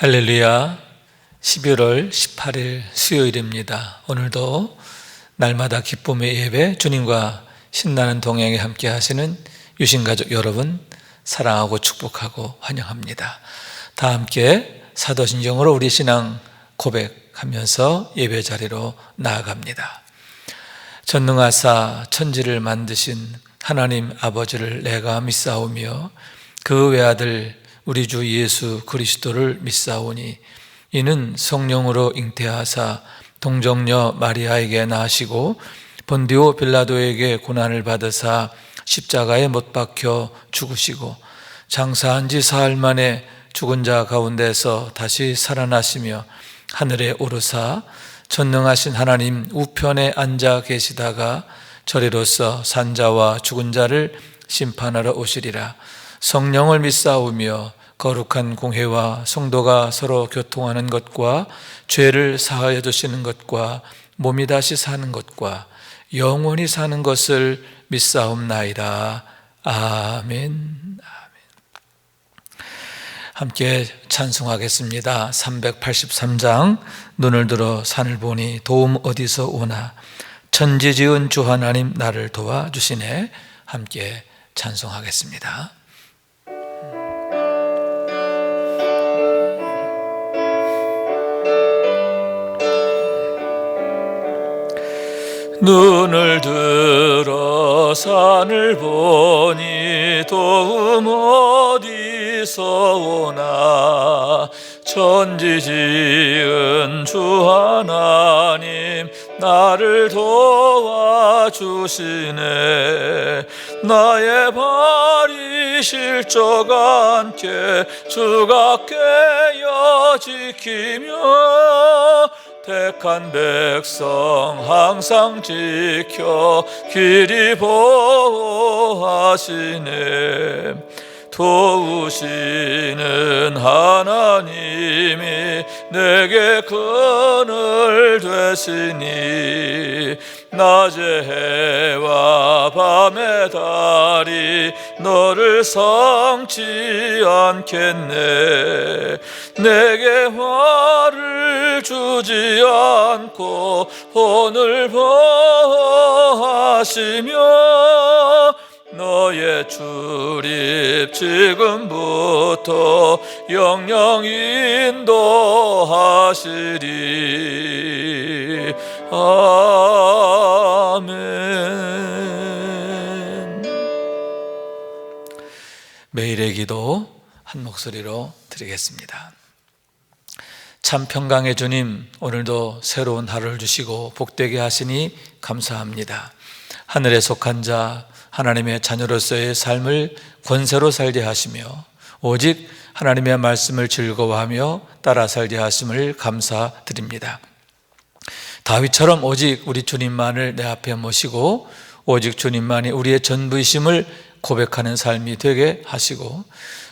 할렐루야. 11월 18일 수요일입니다. 오늘도 날마다 기쁨의 예배, 주님과 신나는 동행에 함께 하시는 유신가족 여러분 사랑하고 축복하고 환영합니다. 다 함께 사도신경으로 우리 신앙 고백하면서 예배 자리로 나아갑니다. 전능하사 천지를 만드신 하나님 아버지를 내가 믿사오며 그 외아들 우리 주 예수 그리스도를 믿사오니 이는 성령으로 잉태하사 동정녀 마리아에게 나시고 본디오 빌라도에게 고난을 받으사 십자가에 못 박혀 죽으시고 장사한 지 사흘 만에 죽은 자 가운데서 다시 살아나시며 하늘에 오르사 전능하신 하나님 우편에 앉아 계시다가 저리로서 산자와 죽은 자를 심판하러 오시리라. 성령을 믿사오며 거룩한 공회와 성도가 서로 교통하는 것과 죄를 사하여 주시는 것과 몸이 다시 사는 것과 영원히 사는 것을 믿사옵나이다. 아멘. 함께 찬송하겠습니다. 383장 눈을 들어 산을 보니 도움 어디서 오나 천지 지은 주 하나님 나를 도와주시네. 함께 찬송하겠습니다. 눈을 들어 산을 보니 도움 어디서 오나 천지 지은 주 하나님 나를 도와주시네. 나의 발이 실족 않게 주가 깨어 지키며 택한 백성 항상 지켜 길이 보호하시네. 도우시는 하나님이 내게 그늘 되시니 낮의 해와 밤의 달이 너를 성치 않겠네. 내게 화를 주지 않고 혼을 보호하시며 너의 출입 지금부터 영영 인도하시리. 아멘. 매일의 기도 한 목소리로 드리겠습니다. 참 평강의 주님, 오늘도 새로운 하루를 주시고 복되게 하시니 감사합니다. 하늘에 속한 자 하나님의 자녀로서의 삶을 권세로 살게 하시며 오직 하나님의 말씀을 즐거워하며 따라 살게 하심을 감사드립니다. 다윗처럼 오직 우리 주님만을 내 앞에 모시고 오직 주님만이 우리의 전부이심을 고백하는 삶이 되게 하시고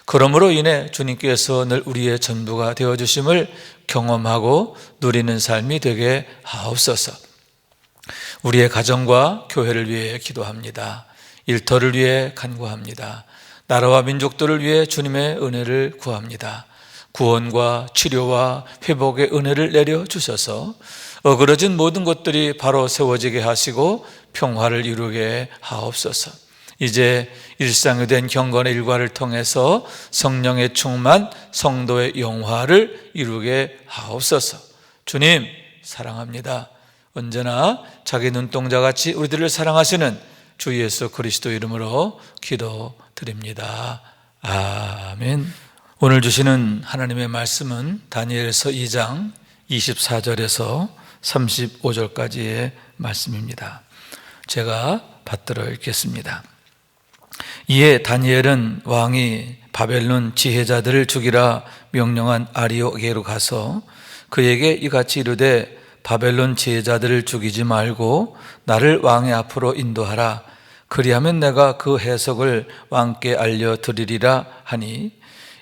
그러므로 인해 주님께서 늘 우리의 전부가 되어주심을 경험하고 누리는 삶이 되게 하옵소서. 우리의 가정과 교회를 위해 기도합니다. 일터를 위해 간구합니다. 나라와 민족들을 위해 주님의 은혜를 구합니다. 구원과 치료와 회복의 은혜를 내려주셔서 어그러진 모든 것들이 바로 세워지게 하시고 평화를 이루게 하옵소서. 이제 일상이 된 경건의 일과를 통해서 성령의 충만, 성도의 영화를 이루게 하옵소서. 주님 사랑합니다. 언제나 자기 눈동자같이 우리들을 사랑하시는 주 예수 그리스도 이름으로 기도드립니다. 아멘. 오늘 주시는 하나님의 말씀은 다니엘서 2장 24절에서 35절까지의 말씀입니다. 제가 받들어 읽겠습니다. 이에 다니엘은 왕이 바벨론 지혜자들을 죽이라 명령한 아리오게로 가서 그에게 이같이 이르되 바벨론 지혜자들을 죽이지 말고 나를 왕의 앞으로 인도하라. 그리하면 내가 그 해석을 왕께 알려드리리라 하니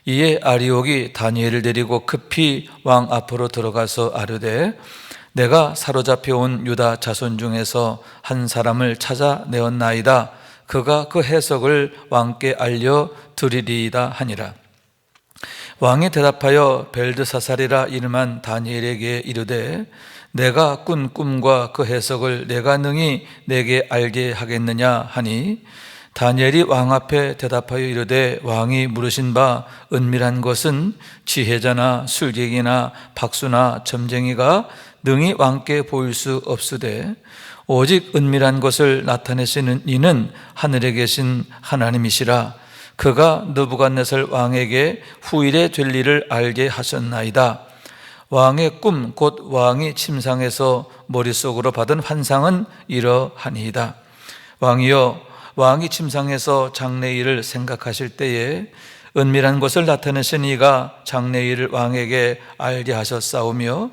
이에 아리옥이 다니엘을 데리고 급히 왕 앞으로 들어가서 아뢰되 내가 사로잡혀 온 유다 자손 중에서 한 사람을 찾아내었나이다. 그가 그 해석을 왕께 알려드리리이다 하니라. 왕이 대답하여 벨드사살이라 이름한 다니엘에게 이르되 내가 꾼 꿈과 그 해석을 내가 능히 내게 알게 하겠느냐 하니 다니엘이 왕 앞에 대답하여 이르되 왕이 물으신 바 은밀한 것은 지혜자나 술객이나 박수나 점쟁이가 능히 왕께 보일 수 없으되 오직 은밀한 것을 나타내시는 이는 하늘에 계신 하나님이시라. 그가 느부갓네살 왕에게 후일에 될 일을 알게 하셨나이다. 왕의 꿈 곧 왕이 침상에서 머릿속으로 받은 환상은 이러하니이다. 왕이여, 왕이 침상에서 장래일을 생각하실 때에 은밀한 것을 나타내신 이가 장래일을 왕에게 알게 하셨사오며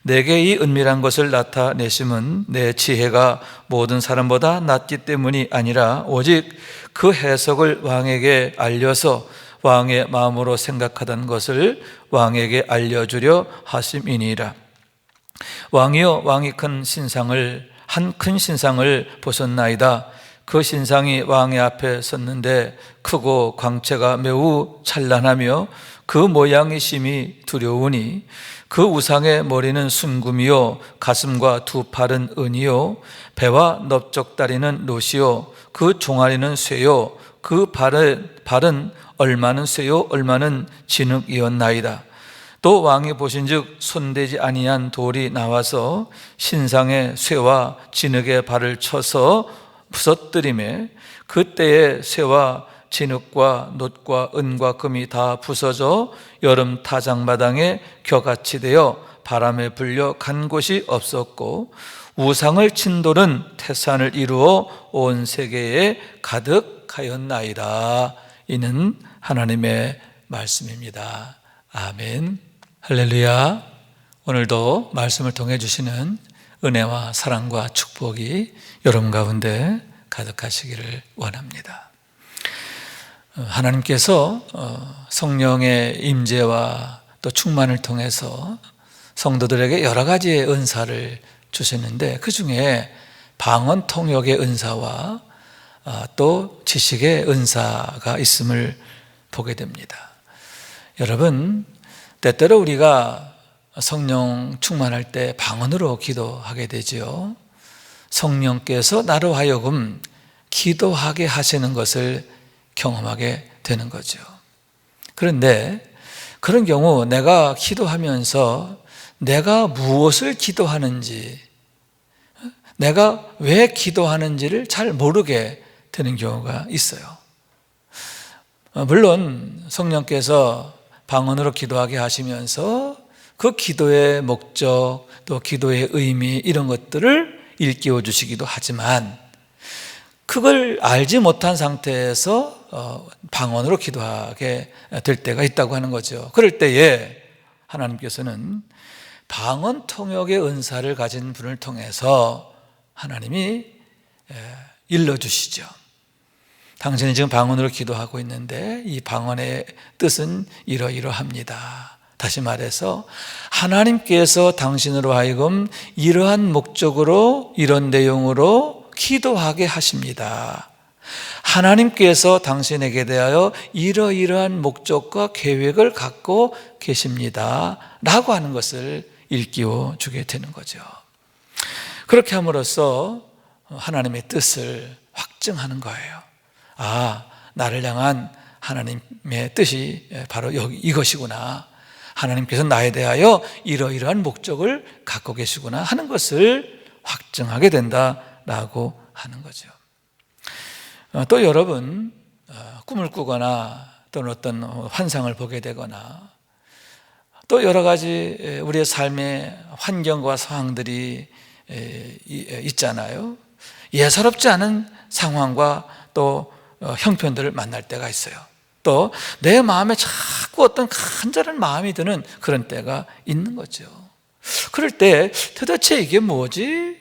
내게 이 은밀한 것을 나타내심은 내 지혜가 모든 사람보다 낫기 때문이 아니라 오직 그 해석을 왕에게 알려서 왕의 마음으로 생각하던 것을 왕에게 알려주려 하심이니라. 왕이여, 왕이 한 큰 신상을 보셨나이다. 그 신상이 왕의 앞에 섰는데 크고 광채가 매우 찬란하며 그 모양이 심히 두려우니 그 우상의 머리는 순금이요 가슴과 두 팔은 은이요 배와 넓적다리는 롯이요 그 종아리는 쇠요 그 발은 얼마는 쇠요 얼마는 진흙이었나이다. 또 왕이 보신즉 손대지 아니한 돌이 나와서 신상의 쇠와 진흙의 발을 쳐서 부서뜨리매 그때에 쇠와 진흙과 놋과 은과 금이 다 부서져 여름 타작마당에 겨같이 되어 바람에 불려 간 곳이 없었고 우상을 친 돌은 태산을 이루어 온 세계에 가득하였나이다. 이는 하나님의 말씀입니다. 아멘. 할렐루야. 오늘도 말씀을 통해 주시는 은혜와 사랑과 축복이 여러분 가운데 가득하시기를 원합니다. 하나님께서 성령의 임재와 또 충만을 통해서 성도들에게 여러 가지의 은사를 주셨는데 그 중에 방언 통역의 은사와 또 지식의 은사가 있음을 보게 됩니다. 여러분, 때때로 우리가 성령 충만할 때 방언으로 기도하게 되지요. 성령께서 나로 하여금 기도하게 하시는 것을 경험하게 되는 거죠. 그런데 그런 경우 내가 기도하면서 내가 무엇을 기도하는지, 내가 왜 기도하는지를 잘 모르게 되는 경우가 있어요. 물론 성령께서 방언으로 기도하게 하시면서 그 기도의 목적, 또 기도의 의미 이런 것들을 일깨워 주시기도 하지만 그걸 알지 못한 상태에서 방언으로 기도하게 될 때가 있다고 하는 거죠. 그럴 때에 하나님께서는 방언 통역의 은사를 가진 분을 통해서 하나님이 일러주시죠. 당신이 지금 방언으로 기도하고 있는데 이 방언의 뜻은 이러이러합니다. 다시 말해서 하나님께서 당신으로 하여금 이러한 목적으로 이런 내용으로 기도하게 하십니다. 하나님께서 당신에게 대하여 이러이러한 목적과 계획을 갖고 계십니다 라고 하는 것을 일깨워 주게 되는 거죠. 그렇게 함으로써 하나님의 뜻을 확증하는 거예요. 아, 나를 향한 하나님의 뜻이 바로 이것이구나. 하나님께서 나에 대하여 이러이러한 목적을 갖고 계시구나 하는 것을 확증하게 된다라고 하는 거죠. 또 여러분, 꿈을 꾸거나 또는 어떤 환상을 보게 되거나 또 여러 가지 우리의 삶의 환경과 상황들이 있잖아요. 예사롭지 않은 상황과 또 형편들을 만날 때가 있어요. 또 내 마음에 자꾸 어떤 간절한 마음이 드는 그런 때가 있는 거죠. 그럴 때 도대체 이게 뭐지?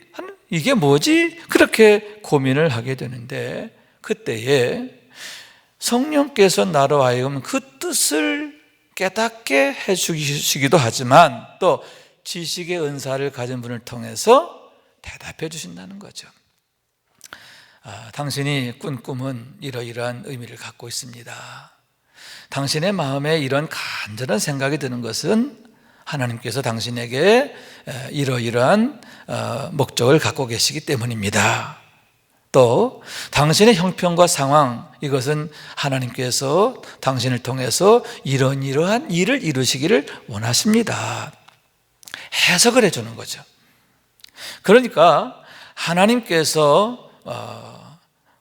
그렇게 고민을 하게 되는데 그때에 성령께서 나로 하여금 그 뜻을 깨닫게 해주시기도 하지만 또 지식의 은사를 가진 분을 통해서 대답해 주신다는 거죠. 당신이 꾼 꿈은 이러이러한 의미를 갖고 있습니다. 당신의 마음에 이런 간절한 생각이 드는 것은 하나님께서 당신에게 이러이러한 목적을 갖고 계시기 때문입니다. 또 당신의 형편과 상황, 이것은 하나님께서 당신을 통해서 이러한 일을 이루시기를 원하십니다. 해석을 해주는 거죠. 그러니까 하나님께서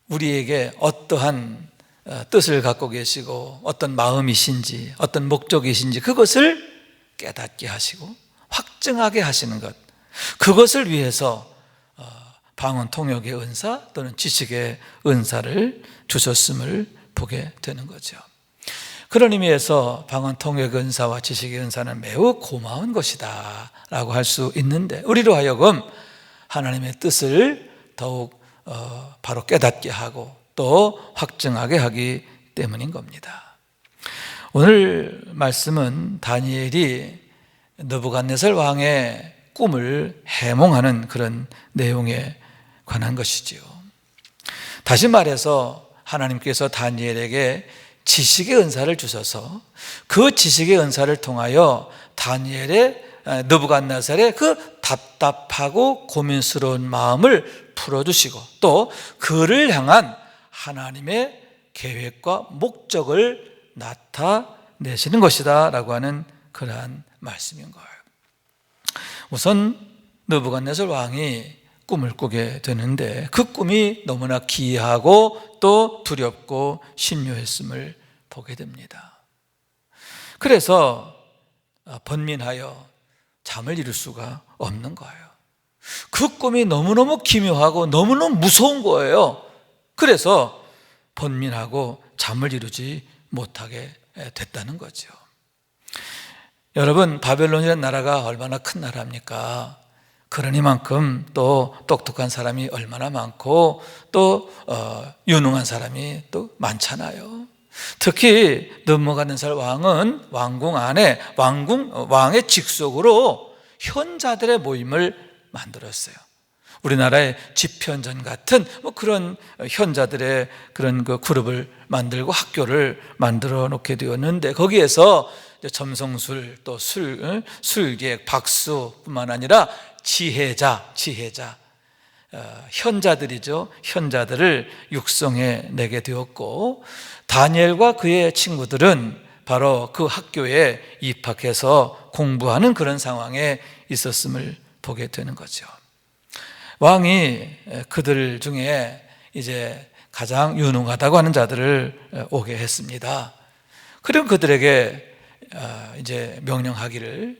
우리에게 어떠한 뜻을 갖고 계시고 어떤 마음이신지 어떤 목적이신지 그것을 깨닫게 하시고 확증하게 하시는 것, 그것을 위해서 방언 통역의 은사 또는 지식의 은사를 주셨음을 보게 되는 거죠. 그런 의미에서 방언 통역의 은사와 지식의 은사는 매우 고마운 것이다 라고 할 수 있는데, 우리로 하여금 하나님의 뜻을 더욱 바로 깨닫게 하고 또 확증하게 하기 때문인 겁니다. 오늘 말씀은 다니엘이 느부갓네살 왕의 꿈을 해몽하는 그런 내용에 관한 것이지요. 다시 말해서 하나님께서 다니엘에게 지식의 은사를 주셔서 그 지식의 은사를 통하여 다니엘의 느부갓네살의 그 답답하고 고민스러운 마음을 풀어주시고 또 그를 향한 하나님의 계획과 목적을 나타내시는 것이다 라고 하는 그러한 말씀인 거예요. 우선 느부갓네살 왕이 꿈을 꾸게 되는데 그 꿈이 너무나 기이하고 또 두렵고 신묘했음을 보게 됩니다. 그래서 번민하여 잠을 이룰 수가 없는 거예요. 그 꿈이 너무너무 기묘하고 너무너무 무서운 거예요. 그래서 번민하고 잠을 이루지 못하게 됐다는 거죠. 여러분, 바벨론이라는 나라가 얼마나 큰 나라입니까? 그러니만큼 또 똑똑한 사람이 얼마나 많고 또 유능한 사람이 또 많잖아요. 특히 느부갓네살 왕은 왕궁 안에 왕의 직속으로 현자들의 모임을 만들었어요. 우리나라의 집현전 같은 그런 현자들의 그런 그 그룹을 만들고 학교를 만들어 놓게 되었는데, 거기에서 점성술 또 술객 박수뿐만 아니라 지혜자 현자들이죠. 현자들을 육성해 내게 되었고, 다니엘과 그의 친구들은 바로 그 학교에 입학해서 공부하는 그런 상황에 있었음을 보게 되는 거죠. 왕이 그들 중에 이제 가장 유능하다고 하는 자들을 오게 했습니다. 그리고 그들에게 이제 명령하기를,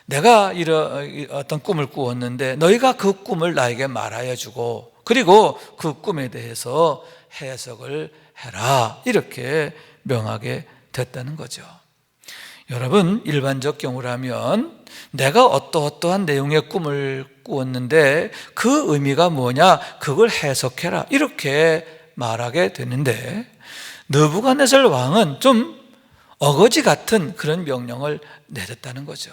내가 이런 어떤 꿈을 꾸었는데 너희가 그 꿈을 나에게 말하여 주고 그리고 그 꿈에 대해서 해석을 해라, 이렇게 명하게 됐다는 거죠. 여러분, 일반적 경우라면 내가 어떠한 내용의 꿈을 꾸었는데 그 의미가 뭐냐, 그걸 해석해라, 이렇게 말하게 되는데, 느부갓네살 왕은 좀 어거지 같은 그런 명령을 내렸다는 거죠.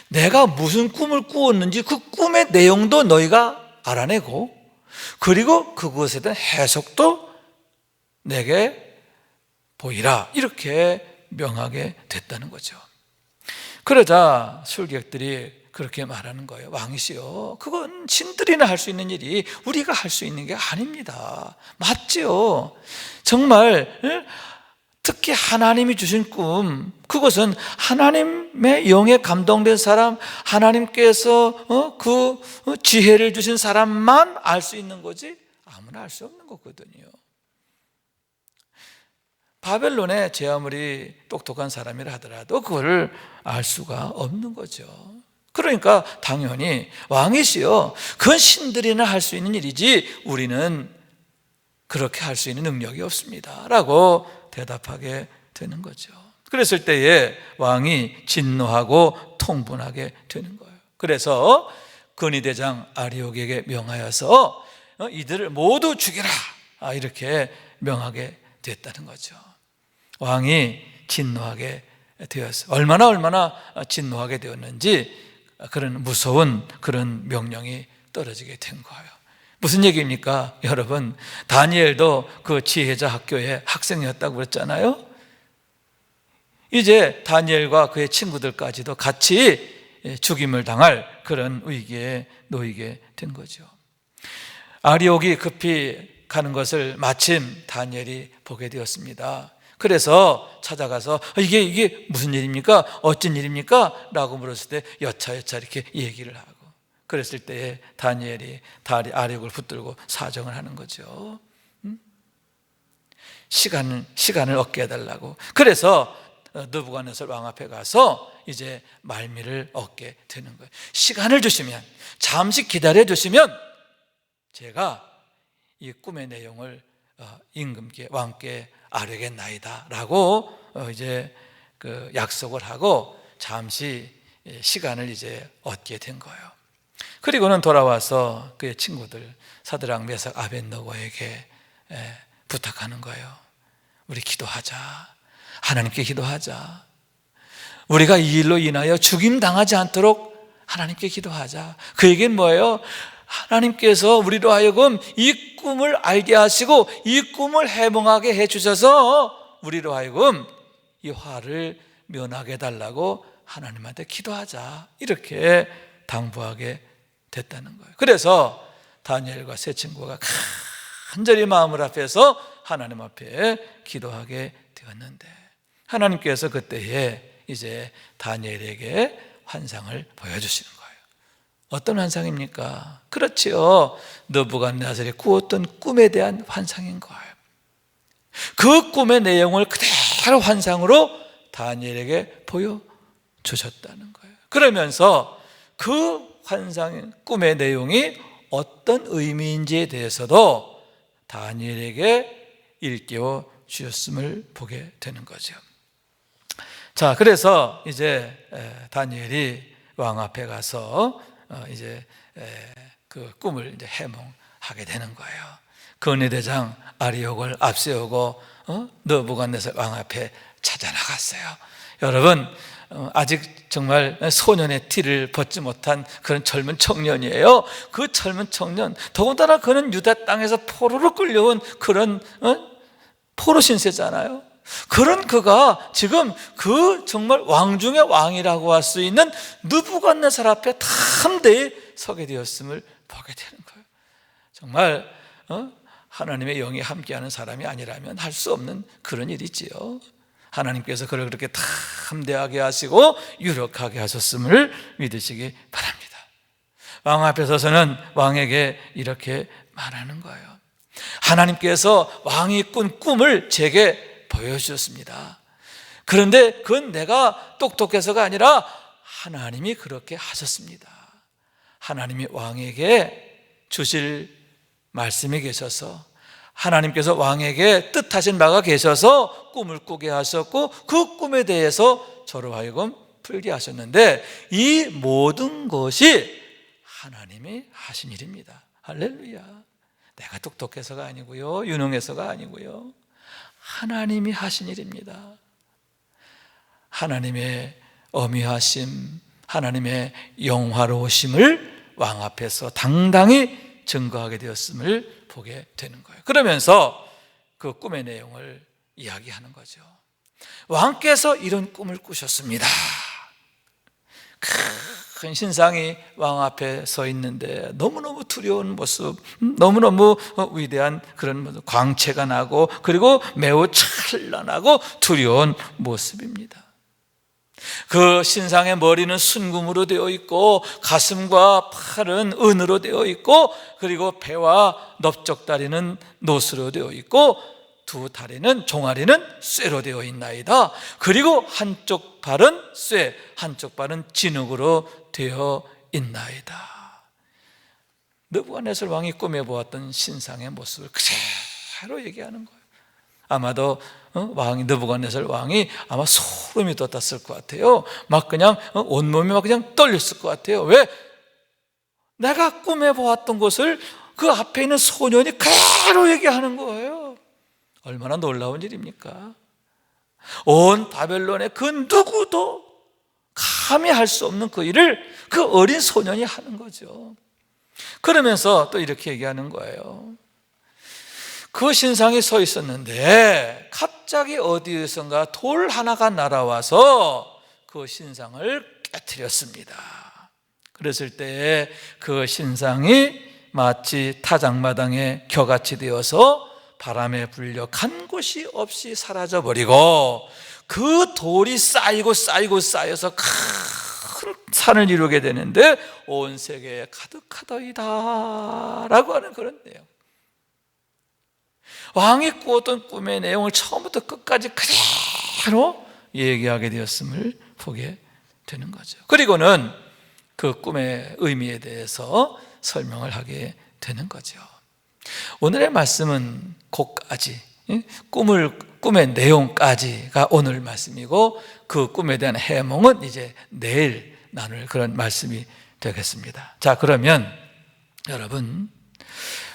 내가 무슨 꿈을 꾸었는지 그 꿈의 내용도 너희가 알아내고 그리고 그것에 대한 해석도 내게 보이라, 이렇게 명하게 됐다는 거죠. 그러자 술객들이 그렇게 말하는 거예요. 왕이시여, 그건 신들이나 할 수 있는 일이 우리가 할 수 있는 게 아닙니다. 맞지요? 정말 특히 하나님이 주신 꿈, 그것은 하나님의 영에 감동된 사람, 하나님께서 그 지혜를 주신 사람만 알 수 있는 거지 아무나 알 수 없는 거거든요. 바벨론에 제 아무리 똑똑한 사람이라 하더라도 그거를 알 수가 없는 거죠. 그러니까 당연히 왕이시여, 그건 신들이나 할 수 있는 일이지 우리는 그렇게 할 수 있는 능력이 없습니다 라고 대답하게 되는 거죠. 그랬을 때에 왕이 진노하고 통분하게 되는 거예요. 그래서 근위대장 아리옥에게 명하여서 이들을 모두 죽여라, 이렇게 명하게 됐다는 거죠. 왕이 진노하게 되었어요. 얼마나 진노하게 되었는지 그런 무서운 그런 명령이 떨어지게 된 거예요. 무슨 얘기입니까? 여러분, 다니엘도 그 지혜자 학교의 학생이었다고 그랬잖아요. 이제 다니엘과 그의 친구들까지도 같이 죽임을 당할 그런 위기에 놓이게 된 거죠. 아리옥이 급히 가는 것을 마침 다니엘이 보게 되었습니다. 그래서 찾아가서 이게 무슨 일입니까? 어쩐 일입니까? 라고 물었을 때 여차여차 이렇게 얘기를 하고, 그랬을 때에 다니엘이 아리옥을 붙들고 사정을 하는 거죠. 시간을 얻게 해달라고. 그래서 느부갓네살 왕 앞에 가서 이제 말미를 얻게 되는 거예요. 시간을 주시면, 잠시 기다려 주시면 제가 이 꿈의 내용을 임금께, 왕께 아뢰겠나이다 라고 이제 그 약속을 하고 잠시 시간을 이제 얻게 된 거예요. 그리고는 돌아와서 그의 친구들 사드락, 메삭, 아벳느고에게 부탁하는 거예요. 우리 기도하자. 하나님께 기도하자. 우리가 이 일로 인하여 죽임 당하지 않도록 하나님께 기도하자. 그 얘기는 뭐예요? 하나님께서 우리로 하여금 이 꿈을 알게 하시고 이 꿈을 해몽하게 해주셔서 우리로 하여금 이 화를 면하게 해달라고 하나님한테 기도하자, 이렇게 당부하게 됐다는 거예요. 그래서 다니엘과 세 친구가 간절히 마음을 합해서 하나님 앞에 기도하게 되었는데, 하나님께서 그때에 이제 다니엘에게 환상을 보여주시는 거예요. 어떤 환상입니까? 그렇지요, 느부갓네살이 꾸었던 꿈에 대한 환상인 거예요. 그 꿈의 내용을 그대로 환상으로 다니엘에게 보여주셨다는 거예요. 그러면서 그 환상, 꿈의 내용이 어떤 의미인지에 대해서도 다니엘에게 일깨워 주셨음을 보게 되는 거죠. 자, 그래서 이제 다니엘이 왕 앞에 가서 이제 그 꿈을 이제 해몽하게 되는 거예요. 근위대장 아리옥을 앞세우고 느부갓네살 왕 앞에 찾아 나갔어요. 여러분, 아직 정말 소년의 티를 벗지 못한 그런 젊은 청년이에요. 그 젊은 청년, 더군다나 그는 유다 땅에서 포로로 끌려온 그런 포로 신세잖아요. 그런 그가 지금 그 정말 왕 중의 왕이라고 할 수 있는 느부갓네살 앞에 담대히 서게 되었음을 보게 되는 거예요. 정말 하나님의 영이 함께하는 사람이 아니라면 할 수 없는 그런 일이지요. 하나님께서 그를 그렇게 담대하게 하시고 유력하게 하셨음을 믿으시기 바랍니다. 왕 앞에 서서는 왕에게 이렇게 말하는 거예요. 하나님께서 왕이 꾼 꿈을 제게 보여주셨습니다. 그런데 그건 내가 똑똑해서가 아니라 하나님이 그렇게 하셨습니다. 하나님이 왕에게 주실 말씀이 계셔서, 하나님께서 왕에게 뜻하신 바가 계셔서 꿈을 꾸게 하셨고 그 꿈에 대해서 저로 하여금 풀게 하셨는데, 이 모든 것이 하나님이 하신 일입니다. 할렐루야. 내가 똑똑해서가 아니고요, 유능해서가 아니고요, 하나님이 하신 일입니다. 하나님의 어미하심, 하나님의 영화로우심을 왕 앞에서 당당히 증거하게 되었음을 보게 되는 거예요. 그러면서 그 꿈의 내용을 이야기하는 거죠. 왕께서 이런 꿈을 꾸셨습니다. 큰 신상이 왕 앞에 서 있는데 너무너무 두려운 모습, 너무너무 위대한 그런 광채가 나고 그리고 매우 찬란하고 두려운 모습입니다. 그 신상의 머리는 순금으로 되어 있고 가슴과 팔은 은으로 되어 있고 그리고 배와 넓적다리는 노스로 되어 있고 두 다리는, 종아리는 쇠로 되어 있나이다. 그리고 한쪽 발은 쇠, 한쪽 발은 진흙으로 되어 있나이다. 느부갓네살 왕이 꿈에 보았던 신상의 모습을 그대로 얘기하는 거예요. 아마도 왕이, 느부갓네살 왕이 아마 소름이 돋았을 것 같아요. 막 그냥 온몸이 막 그냥 떨렸을 것 같아요. 왜? 내가 꿈에 보았던 것을 그 앞에 있는 소년이 그대로 얘기하는 거예요. 얼마나 놀라운 일입니까? 온 바벨론의 그 누구도 감히 할 수 없는 그 일을 그 어린 소년이 하는 거죠. 그러면서 또 이렇게 얘기하는 거예요. 그 신상이 서 있었는데 갑자기 갑자기 어디에선가 돌 하나가 날아와서 그 신상을 깨트렸습니다. 그랬을 때 그 신상이 마치 타작마당에 겨같이 되어서 바람에 불려 간 곳이 없이 사라져버리고, 그 돌이 쌓여서 큰 산을 이루게 되는데 온 세계에 가득하더이다 라고 하는 그런 내용. 왕이 꾸었던 꿈의 내용을 처음부터 끝까지 그대로 얘기하게 되었음을 보게 되는 거죠. 그리고는 그 꿈의 의미에 대해서 설명을 하게 되는 거죠. 오늘의 말씀은 그까지, 꿈의 내용까지가 오늘 말씀이고, 그 꿈에 대한 해몽은 이제 내일 나눌 그런 말씀이 되겠습니다. 자, 그러면 여러분,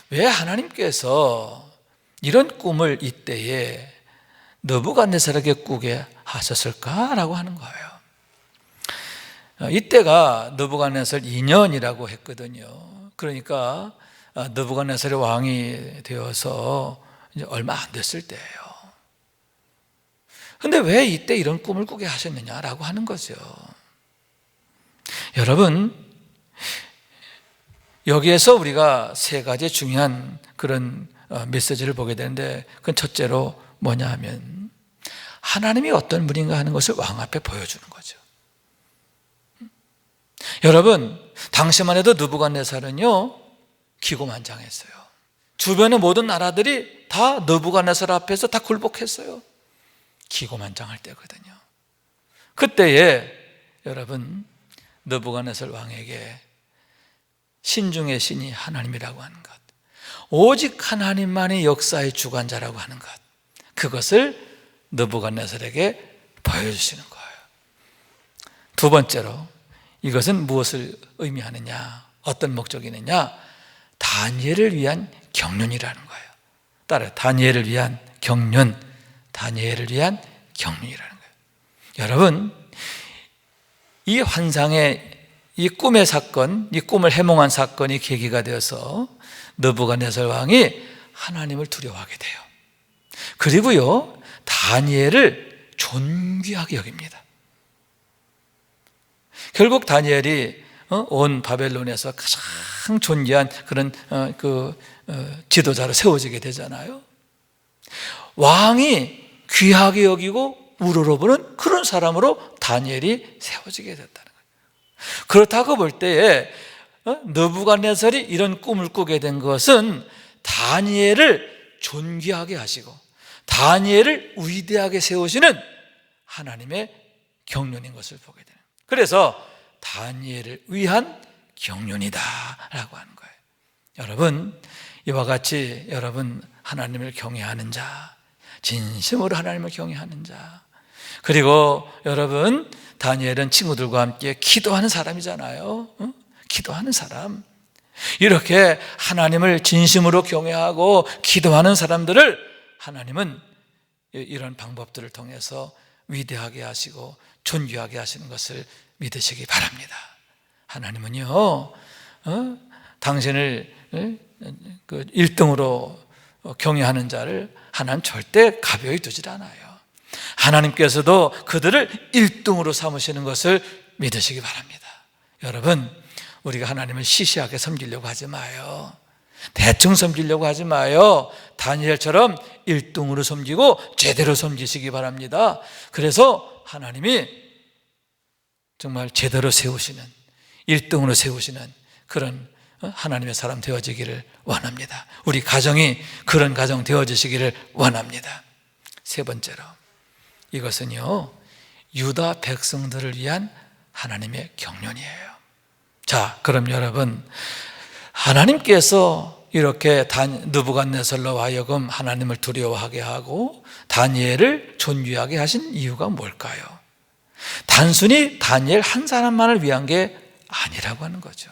왜 하나님께서 이런 꿈을 이때에 느부갓네살에게 꾸게 하셨을까라고 하는 거예요. 이때가 느부갓네살 2년이라고 했거든요. 그러니까 느부갓네살이 왕이 되어서 이제 얼마 안 됐을 때예요. 근데 왜 이때 이런 꿈을 꾸게 하셨느냐라고 하는 거죠. 여러분, 여기에서 우리가 세 가지 중요한 그런 메시지를 보게 되는데, 그건 첫째로 뭐냐 하면 하나님이 어떤 분인가 하는 것을 왕 앞에 보여주는 거죠. 여러분, 당시만 해도 느부갓네살은요 기고만장했어요. 주변의 모든 나라들이 다 느부갓네살 앞에서 다 굴복했어요. 기고만장할 때거든요. 그때에 여러분, 느부갓네살 왕에게 신 중의 신이 하나님이라고 하는 것, 오직 하나님만이 역사의 주관자라고 하는 것, 그것을 느부갓네살에게 보여주시는 거예요. 두 번째로, 이것은 무엇을 의미하느냐, 어떤 목적이 있느냐, 다니엘을 위한 경륜이라는 거예요. 따라요. 다니엘을 위한 경륜, 다니엘을 위한 경륜이라는 거예요. 여러분, 이 환상의, 이 꿈의 사건, 이 꿈을 해몽한 사건이 계기가 되어서 느부갓네살 왕이 하나님을 두려워하게 돼요. 그리고요, 다니엘을 존귀하게 여깁니다. 결국 다니엘이 온 바벨론에서 가장 존귀한 그런 지도자로 세워지게 되잖아요. 왕이 귀하게 여기고 우러러보는 그런 사람으로 다니엘이 세워지게 됐다는 거예요. 그렇다고 볼 때에 느부갓네살이 이런 꿈을 꾸게 된 것은 다니엘을 존귀하게 하시고 다니엘을 위대하게 세우시는 하나님의 경륜인 것을 보게 되는 거예요. 그래서 다니엘을 위한 경륜이다라고 하는 거예요. 여러분, 이와 같이 여러분 하나님을 경외하는 자, 진심으로 하나님을 경외하는 자, 그리고 여러분 다니엘은 친구들과 함께 기도하는 사람이잖아요. 기도하는 사람, 이렇게 하나님을 진심으로 경외하고 기도하는 사람들을 하나님은 이런 방법들을 통해서 위대하게 하시고 존귀하게 하시는 것을 믿으시기 바랍니다. 하나님은요, 당신을 1등으로 경외하는 자를 하나님 절대 가벼이 두질 않아요. 하나님께서도 그들을 1등으로 삼으시는 것을 믿으시기 바랍니다. 여러분, 우리가 하나님을 시시하게 섬기려고 하지 마요. 대충 섬기려고 하지 마요. 다니엘처럼 1등으로 섬기고 제대로 섬기시기 바랍니다. 그래서 하나님이 정말 제대로 세우시는, 1등으로 세우시는 그런 하나님의 사람 되어지기를 원합니다. 우리 가정이 그런 가정 되어지시기를 원합니다. 세 번째로, 이것은요 유다 백성들을 위한 하나님의 경륜이에요. 자, 그럼 여러분, 하나님께서 이렇게 느부갓네살로 하여금 하나님을 두려워하게 하고 다니엘을 존귀하게 하신 이유가 뭘까요? 단순히 다니엘 한 사람만을 위한 게 아니라고 하는 거죠.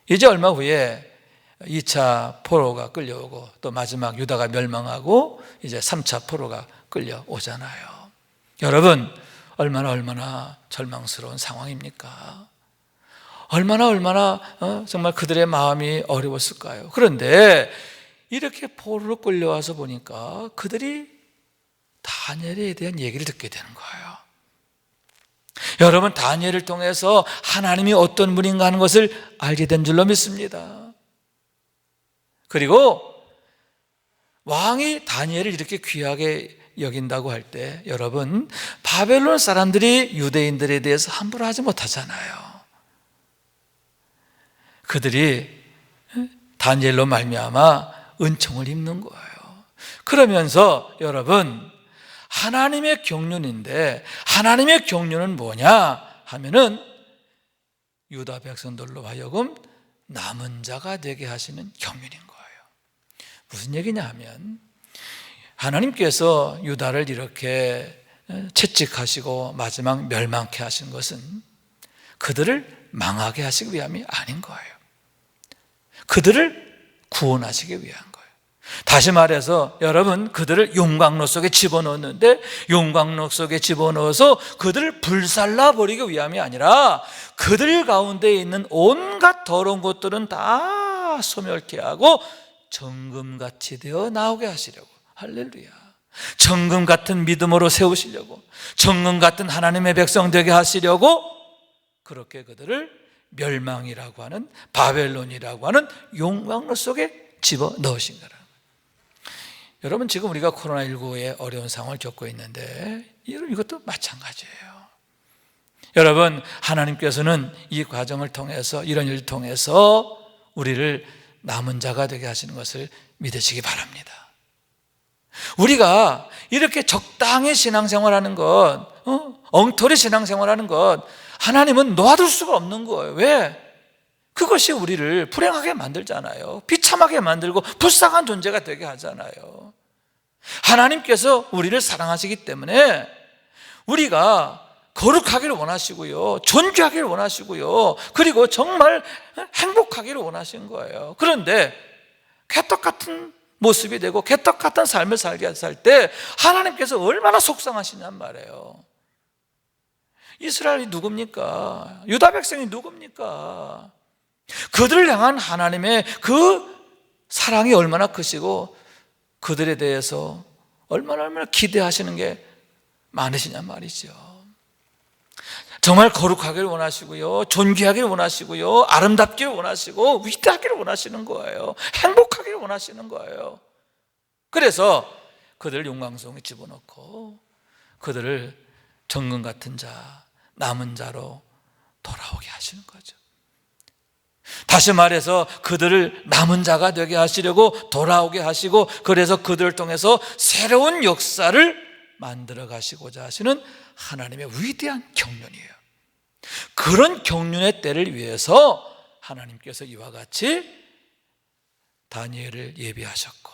이제 얼마 후에 2차 포로가 끌려오고 또 마지막 유다가 멸망하고 이제 3차 포로가 끌려오잖아요. 여러분, 얼마나 절망스러운 상황입니까? 얼마나 정말 그들의 마음이 어려웠을까요? 그런데 이렇게 포로로 끌려와서 보니까 그들이 다니엘에 대한 얘기를 듣게 되는 거예요. 여러분, 다니엘을 통해서 하나님이 어떤 분인가 하는 것을 알게 된 줄로 믿습니다. 그리고 왕이 다니엘을 이렇게 귀하게 여긴다고 할 때, 여러분, 바벨론 사람들이 유대인들에 대해서 함부로 하지 못하잖아요. 그들이 다니엘로 말미암아 은총을 입는 거예요. 그러면서 여러분, 하나님의 경륜인데, 하나님의 경륜은 뭐냐 하면은 유다 백성들로 하여금 남은 자가 되게 하시는 경륜인 거예요. 무슨 얘기냐 하면, 하나님께서 유다를 이렇게 채찍하시고 마지막 멸망케 하신 것은 그들을 망하게 하시기 위함이 아닌 거예요. 그들을 구원하시기 위한 거예요. 다시 말해서 여러분, 그들을 용광로 속에 집어넣었는데, 용광로 속에 집어넣어서 그들을 불살라 버리기 위함이 아니라 그들 가운데 있는 온갖 더러운 것들은 다 소멸케 하고 정금같이 되어 나오게 하시려고. 할렐루야. 정금 같은 믿음으로 세우시려고, 정금 같은 하나님의 백성 되게 하시려고 그렇게 그들을 멸망이라고 하는, 바벨론이라고 하는 용광로 속에 집어넣으신 거라. 여러분, 지금 우리가 코로나19의 어려운 상황을 겪고 있는데 이것도 마찬가지예요. 여러분, 하나님께서는 이 과정을 통해서, 이런 일을 통해서 우리를 남은 자가 되게 하시는 것을 믿으시기 바랍니다. 우리가 이렇게 적당히 신앙생활하는 것, 엉터리 신앙생활하는 것, 하나님은 놓아둘 수가 없는 거예요. 왜? 그것이 우리를 불행하게 만들잖아요. 비참하게 만들고 불쌍한 존재가 되게 하잖아요. 하나님께서 우리를 사랑하시기 때문에 우리가 거룩하기를 원하시고요, 존귀하기를 원하시고요, 그리고 정말 행복하기를 원하신 거예요. 그런데 개떡 같은 모습이 되고 개떡 같은 삶을 살게 살 때 하나님께서 얼마나 속상하시냔 말이에요. 이스라엘이 누굽니까? 유다 백성이 누굽니까? 그들을 향한 하나님의 그 사랑이 얼마나 크시고 그들에 대해서 얼마나 기대하시는 게 많으시냔 말이죠. 정말 거룩하기를 원하시고요, 존귀하기를 원하시고요, 아름답기를 원하시고 위대하기를 원하시는 거예요. 행복하기를 원하시는 거예요. 그래서 그들을 용광송에 집어넣고 그들을 정금 같은 자, 남은 자로 돌아오게 하시는 거죠. 다시 말해서 그들을 남은 자가 되게 하시려고 돌아오게 하시고, 그래서 그들을 통해서 새로운 역사를 만들어 가시고자 하시는 하나님의 위대한 경륜이에요. 그런 경륜의 때를 위해서 하나님께서 이와 같이 다니엘을 예비하셨고,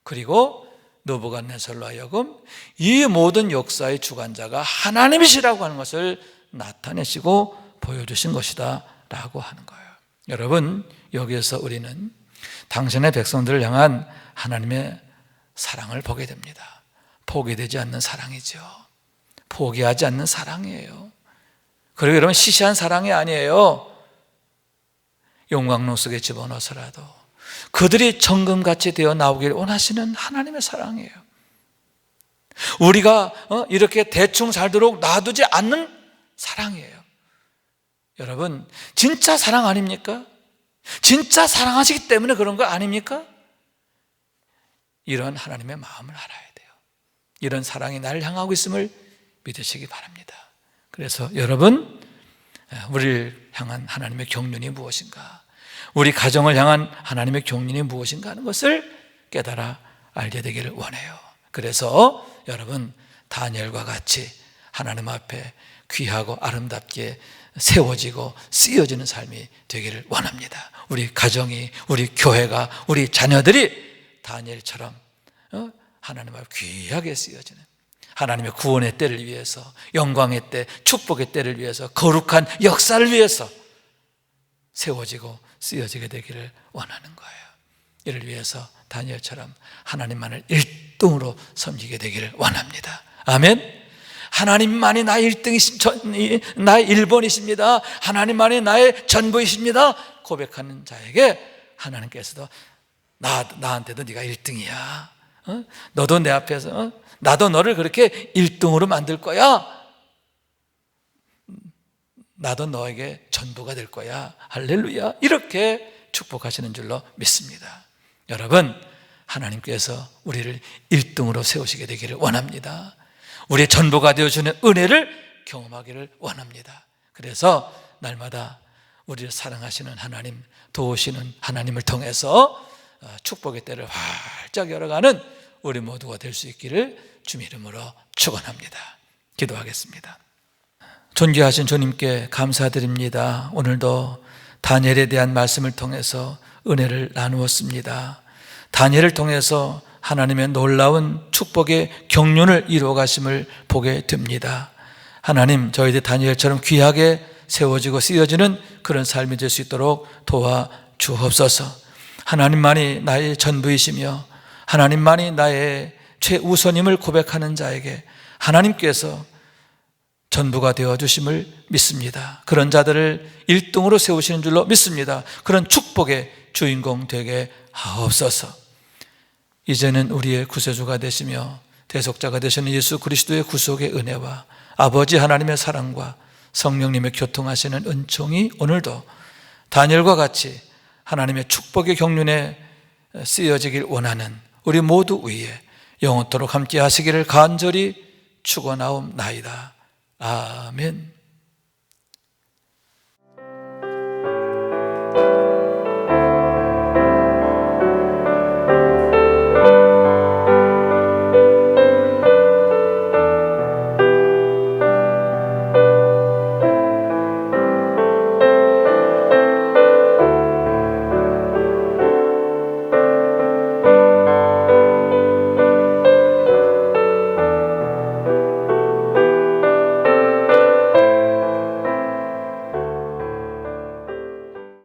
그리고 느부갓네살로 하여금 이 모든 역사의 주관자가 하나님이시라고 하는 것을 나타내시고 보여주신 것이다 라고 하는 거예요. 여러분, 여기에서 우리는 당신의 백성들을 향한 하나님의 사랑을 보게 됩니다. 포기되지 않는 사랑이죠. 포기하지 않는 사랑이에요. 그리고 여러분, 시시한 사랑이 아니에요. 용광로 속에 집어넣어서라도 그들이 정금같이 되어 나오기를 원하시는 하나님의 사랑이에요. 우리가 이렇게 대충 살도록 놔두지 않는 사랑이에요. 여러분, 진짜 사랑 아닙니까? 진짜 사랑하시기 때문에 그런 거 아닙니까? 이런 하나님의 마음을 알아야 돼요. 이런 사랑이 나를 향하고 있음을 믿으시기 바랍니다. 그래서 여러분, 우리를 향한 하나님의 경륜이 무엇인가, 우리 가정을 향한 하나님의 경륜이 무엇인가 하는 것을 깨달아 알게 되기를 원해요. 그래서 여러분, 다니엘과 같이 하나님 앞에 귀하고 아름답게 세워지고 쓰여지는 삶이 되기를 원합니다. 우리 가정이, 우리 교회가, 우리 자녀들이 다니엘처럼 하나님 앞에 귀하게 쓰여지는, 하나님의 구원의 때를 위해서, 영광의 때, 축복의 때를 위해서, 거룩한 역사를 위해서 세워지고 쓰여지게 되기를 원하는 거예요. 이를 위해서 다니엘처럼 하나님만을 1등으로 섬기게 되기를 원합니다. 아멘. 하나님만이 나의 1등이신, 나의 1번이십니다. 하나님만이 나의 전부이십니다. 고백하는 자에게 하나님께서도 나한테도 네가 1등이야. 너도 내 앞에서 나도 너를 그렇게 1등으로 만들 거야. 나도 너에게 전부가 될 거야. 할렐루야. 이렇게 축복하시는 줄로 믿습니다. 여러분, 하나님께서 우리를 1등으로 세우시게 되기를 원합니다. 우리의 전부가 되어주는 은혜를 경험하기를 원합니다. 그래서 날마다 우리를 사랑하시는 하나님, 도우시는 하나님을 통해서 축복의 때를 활짝 열어가는 우리 모두가 될 수 있기를 주님 이름으로 축원합니다. 기도하겠습니다. 존귀하신 주님께 감사드립니다. 오늘도 다니엘에 대한 말씀을 통해서 은혜를 나누었습니다. 다니엘을 통해서 하나님의 놀라운 축복의 경륜을 이루어 가심을 보게 됩니다. 하나님, 저희들 다니엘처럼 귀하게 세워지고 쓰여지는 그런 삶이 될 수 있도록 도와주옵소서. 하나님만이 나의 전부이시며 하나님만이 나의 최우선임을 고백하는 자에게 하나님께서 전부가 되어주심을 믿습니다. 그런 자들을 1등으로 세우시는 줄로 믿습니다. 그런 축복의 주인공 되게 하옵소서. 이제는 우리의 구세주가 되시며 대속자가 되시는 예수 그리스도의 구속의 은혜와 아버지 하나님의 사랑과 성령님의 교통하시는 은총이 오늘도 다니엘과 같이 하나님의 축복의 경륜에 쓰여지길 원하는 우리 모두 위에 영원토록 함께 하시기를 간절히 축원하옵나이다. 아멘.